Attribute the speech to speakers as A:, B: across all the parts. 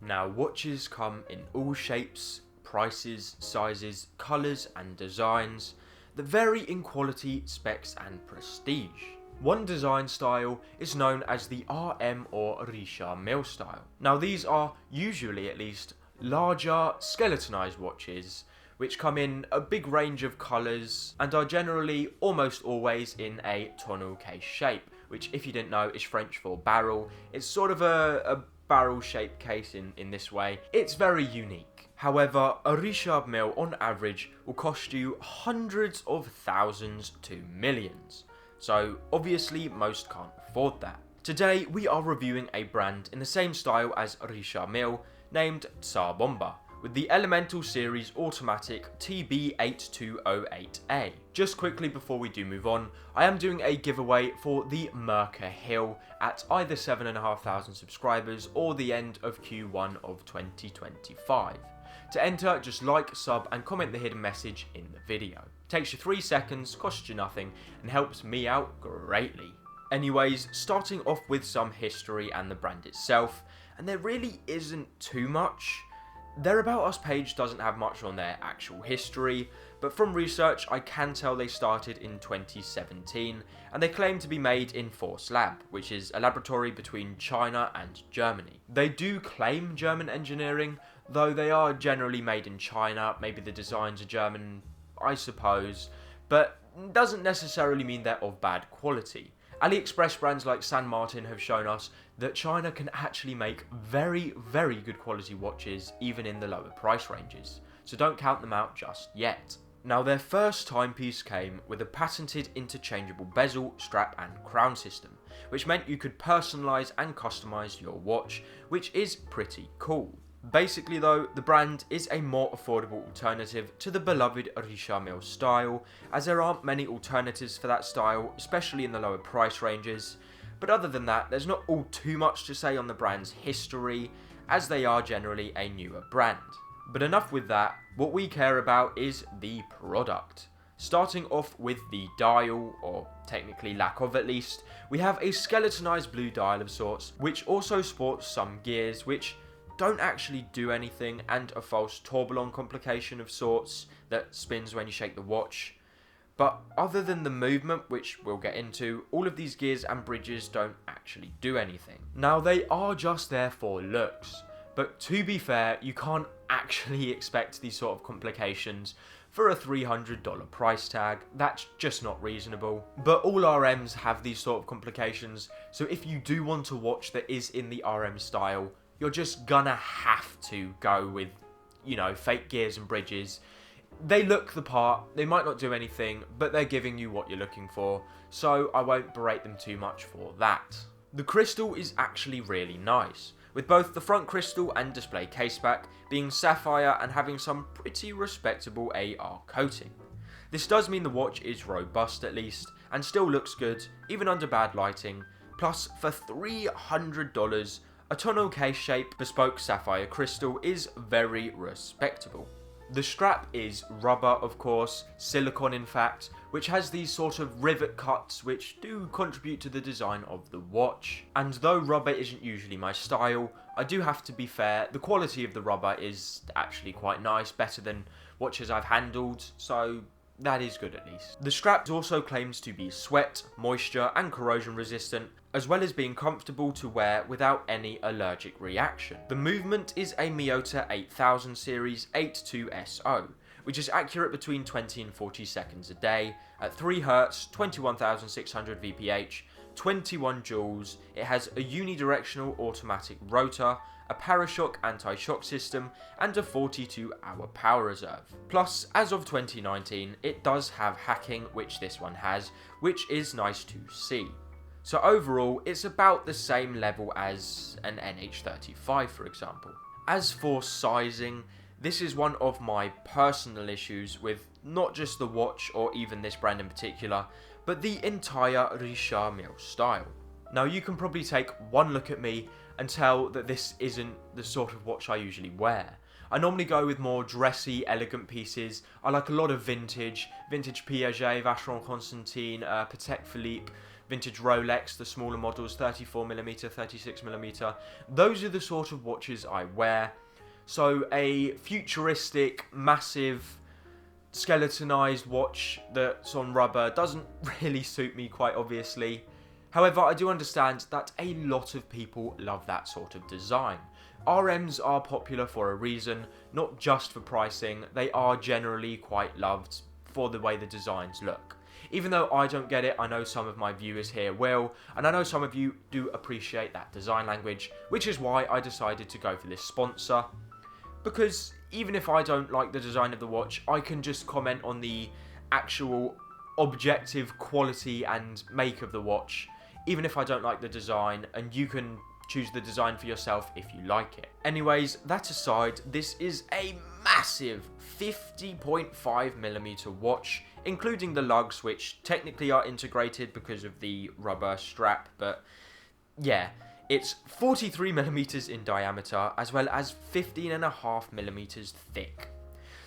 A: Now, watches come in all shapes, prices, sizes, colours and designs that vary in quality, specs and prestige. One design style is known as the RM or Richard Mille style. Now these are, usually at least, larger skeletonized watches which come in a big range of colours and are generally almost always in a tonneau case shape, which, if you didn't know, is French for barrel. It's sort of a barrel shaped case in this way. It's very unique. However, a Richard Mille on average will cost you hundreds of thousands to millions. So obviously most can't afford that. Today we are reviewing a brand in the same style as Richard Mille named TSAR BOMBA with the Elemental Series Automatic TB8208A. Just quickly before we do move on, I am doing a giveaway for the Merker Hill at either 7,500 subscribers or the end of Q1 of 2025. To enter, just like, sub and comment the hidden message in the video. Takes you 3 seconds, costs you nothing, and helps me out greatly. Anyways, starting off with some history and the brand itself, and there really isn't too much. Their About Us page doesn't have much on their actual history, but from research I can tell they started in 2017, and they claim to be made in Force Lab, which is a laboratory between China and Germany. They do claim German engineering, though they are generally made in China. Maybe the designs are German, I suppose, but doesn't necessarily mean they're of bad quality. AliExpress brands like San Martin have shown us that China can actually make very, very good quality watches even in the lower price ranges, so don't count them out just yet. Now, their first timepiece came with a patented interchangeable bezel, strap and crown system, which meant you could personalise and customise your watch, which is pretty cool. Basically though, the brand is a more affordable alternative to the beloved Richard Mille style, as there aren't many alternatives for that style, especially in the lower price ranges. But other than that, there's not all too much to say on the brand's history, as they are generally a newer brand. But enough with that, what we care about is the product. Starting off with the dial, or technically lack of at least, we have a skeletonized blue dial of sorts, which also sports some gears which don't actually do anything, and a false tourbillon complication of sorts that spins when you shake the watch. But other than the movement, which we'll get into, all of these gears and bridges don't actually do anything. Now, they are just there for looks, but to be fair, you can't actually expect these sort of complications for a $300 price tag. That's just not reasonable. But all RMs have these sort of complications, so if you do want a watch that is in the RM style, you're just gonna have to go with, fake gears and bridges. They look the part, they might not do anything, but they're giving you what you're looking for, so I won't berate them too much for that. The crystal is actually really nice, with both the front crystal and display caseback being sapphire and having some pretty respectable AR coating. This does mean the watch is robust at least, and still looks good, even under bad lighting, plus for $300, a tonneau case shape bespoke sapphire crystal is very respectable. The strap is rubber, of course, silicone in fact, which has these sort of rivet cuts which do contribute to the design of the watch. And though rubber isn't usually my style, I do have to be fair, the quality of the rubber is actually quite nice, better than watches I've handled, so that is good at least. The strap also claims to be sweat, moisture and corrosion resistant, as well as being comfortable to wear without any allergic reaction. The movement is a Miyota 8000 series 82SO, which is accurate between 20 and 40 seconds a day, at 3 Hz, 21,600 VPH, 21 joules. It has a unidirectional automatic rotor, a Parashock anti-shock system, and a 42-hour power reserve. Plus, as of 2019, it does have hacking, which this one has, which is nice to see. So overall, it's about the same level as an NH35, for example. As for sizing, this is one of my personal issues with not just the watch or even this brand in particular, but the entire Richard Mille style. Now, you can probably take one look at me and tell that this isn't the sort of watch I usually wear. I normally go with more dressy, elegant pieces. I like a lot of vintage Piaget, Vacheron Constantin, Patek Philippe, vintage Rolex, the smaller models, 34mm, 36mm. Those are the sort of watches I wear. So a futuristic, massive, skeletonized watch that's on rubber doesn't really suit me, quite obviously. However, I do understand that a lot of people love that sort of design. RMs are popular for a reason, not just for pricing. They are generally quite loved for the way the designs look. Even though I don't get it, I know some of my viewers here will, and I know some of you do appreciate that design language, which is why I decided to go for this sponsor. Because even if I don't like the design of the watch, I can just comment on the actual objective quality and make of the watch, even if I don't like the design, and you can choose the design for yourself if you like it. Anyways, that aside, this is a massive 50.5mm watch, including the lugs, which technically are integrated because of the rubber strap, but yeah, it's 43mm in diameter, as well as 15.5mm thick.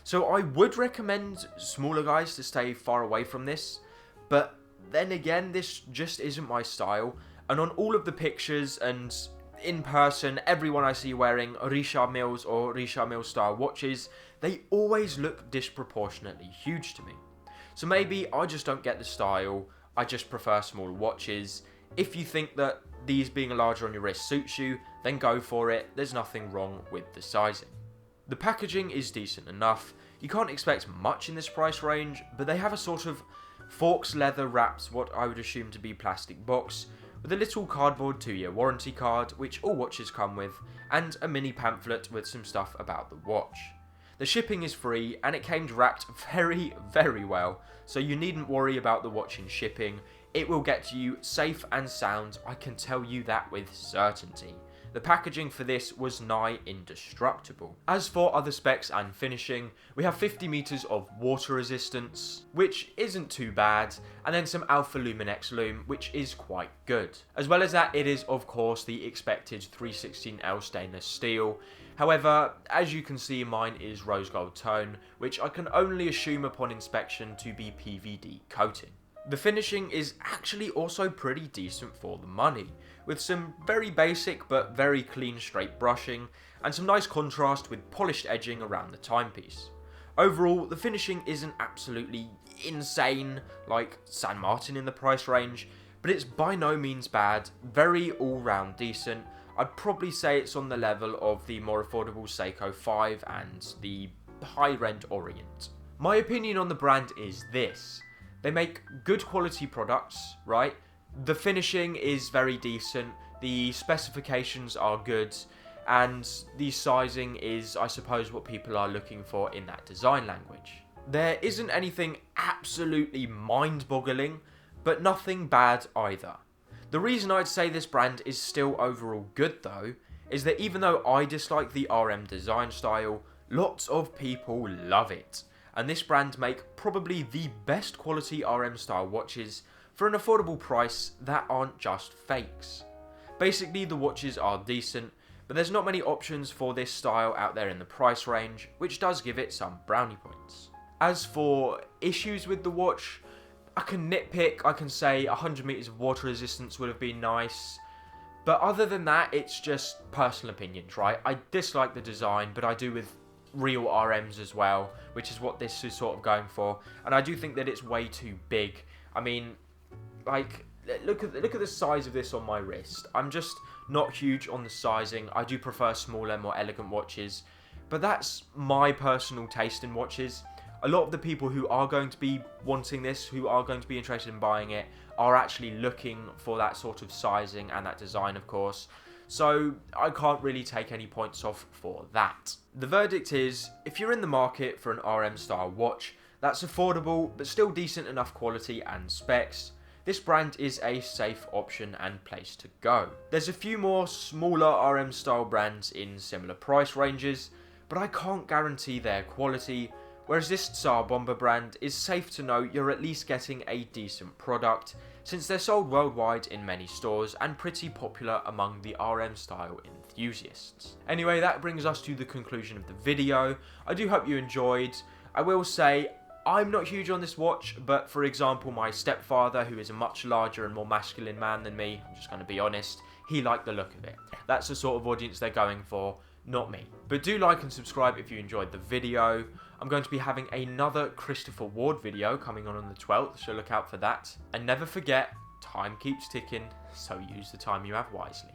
A: So I would recommend smaller guys to stay far away from this, but then again, this just isn't my style, and on all of the pictures and in person, everyone I see wearing Richard Mille or Richard Mille style watches, they always look disproportionately huge to me. So maybe I just don't get the style, I just prefer smaller watches. If you think that these being larger on your wrist suits you, then go for it, there's nothing wrong with the sizing. The packaging is decent enough, you can't expect much in this price range, but they have a sort of Forks leather wraps what I would assume to be plastic box, with a little cardboard 2-year warranty card, which all watches come with, and a mini pamphlet with some stuff about the watch. The shipping is free, and it came wrapped very, very well, so you needn't worry about the watch in shipping. It will get to you safe and sound, I can tell you that with certainty. The packaging for this was nigh indestructible. As for other specs and finishing, we have 50 meters of water resistance, which isn't too bad, and then some Alpha Luminex lume, which is quite good. As well as that, it is of course the expected 316L stainless steel. However, as you can see, mine is rose gold tone, which I can only assume upon inspection to be PVD coating. The finishing is actually also pretty decent for the money, with some very basic but very clean straight brushing, and some nice contrast with polished edging around the timepiece. Overall, the finishing isn't absolutely insane like San Martin in the price range, but it's by no means bad, very all-round decent. I'd probably say it's on the level of the more affordable Seiko 5 and the high-end Orient. My opinion on the brand is this: they make good quality products, right? The finishing is very decent, the specifications are good, and the sizing is, I suppose, what people are looking for in that design language. There isn't anything absolutely mind-boggling, but nothing bad either. The reason I'd say this brand is still overall good though, is that even though I dislike the RM design style, lots of people love it. And this brand make probably the best quality RM style watches for an affordable price that aren't just fakes. Basically, the watches are decent, but there's not many options for this style out there in the price range, which does give it some brownie points. As for issues with the watch, I can nitpick, I can say 100 meters of water resistance would have been nice, but other than that, it's just personal opinions, right? I dislike the design, but I do with real RMs as well, which is what this is sort of going for, and I do think that it's way too big. I mean, like, look at the size of this on my wrist. I'm just not huge on the sizing. I do prefer smaller, more elegant watches, but that's my personal taste in watches. A lot of the people who are going to be wanting this, who are going to be interested in buying it, are actually looking for that sort of sizing and that design, of course. So I can't really take any points off for that. The verdict is, if you're in the market for an RM style watch that's affordable but still decent enough quality and specs, this brand is a safe option and place to go. There's a few more smaller RM style brands in similar price ranges, but I can't guarantee their quality, whereas this TSAR Bomba brand is safe to know you're at least getting a decent product, since they're sold worldwide in many stores and pretty popular among the RM style enthusiasts. Anyway, that brings us to the conclusion of the video. I do hope you enjoyed. I will say, I'm not huge on this watch, but for example, my stepfather, who is a much larger and more masculine man than me, I'm just going to be honest, he liked the look of it. That's the sort of audience they're going for, not me. But do like and subscribe if you enjoyed the video. I'm going to be having another Christopher Ward video coming on the 12th, so look out for that. And never forget, time keeps ticking, so use the time you have wisely.